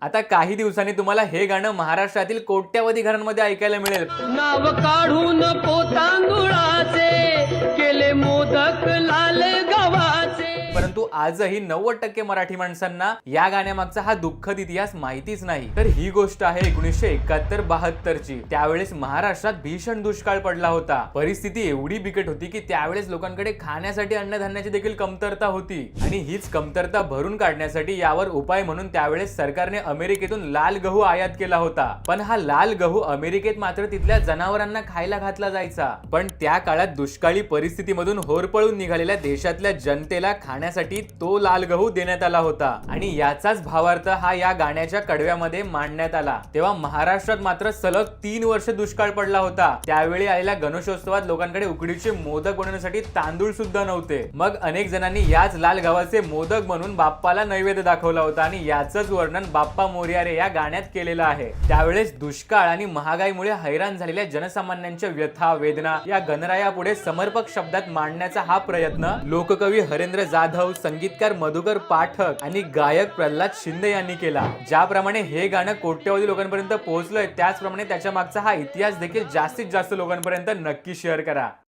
आता काही दिवसांनी तुम्हाला हे गाणं महाराष्ट्रातील कोट्यावधी घरांमध्ये ऐकायला मिळेल। नाव काढून पोतांदुळाचे केले मोदक लाल गव्हाचे। परंतु आजही 90% मराठी माणसांना या गाण्यामागचा हा दुःखद इतिहास माहितीच नाही। तर ही गोष्ट आहे 1971-72 ची। त्यावेळेस महाराष्ट्रात भीषण दुष्काळ पडला होता। परिस्थिती एवढी बिकट होती की त्यावेळेस लोकांकडे खाण्यासाठी अन्नधान्याची देखील कमतरता होती आणि हीच कमतरता भरून काढण्यासाठी यावर उपाय म्हणून त्यावेळेस सरकारने अमेरिकेतून लाल गहू आयात केला होता। पण हा लाल गहू अमेरिकेत मात्र तिथल्या जनावरांना खायला घातला जायचा। पण त्या काळात दुष्काळी परिस्थितीमधून होरपळून निघालेल्या देशातल्या जनतेला खाण्यासाठी तो लाल गहू देण्यात आला होता आणि याचाच भावार्थ हा या गाण्याच्या कडव्यामध्ये मांडण्यात आला। तेव्हा महाराष्ट्रात मात्र सलग 3 वर्ष दुष्काळ पडला होता। त्यावेळी आलेल्या गणेशोत्सवात लोकांकडे उकडीचे मोदक बनवण्यासाठी तांदूळ सुद्धा नव्हते। मग अनेक जणांनी याच लाल गव्हाचे मोदक बनवून बाप्पाला नैवेद्य दाखवला होता आणि याचंच वर्णन बाप्पा मोरया रे या गाण्यात केलेलं आहे। त्यावेळेस दुष्काळ आणि महागाईमुळे हैराण झालेल्या जनसामान्यांच्या व्यथा वेदना या गणरायापुढे समर्पक शब्दात मांडण्याचा हा प्रयत्न लोककवी हरेंद्र जाधव, संगीतकार मधुकर पाठक आणि गायक प्रल्हाद शिंदे यांनी केला। ज्याप्रमाणे हे गाणं कोट्यवधी लोकांपर्यंत पोहोचलंय त्याचप्रमाणे त्याच्या मागचा हा इतिहास देखील जास्तीत जास्त लोकांपर्यंत नक्की शेअर करा।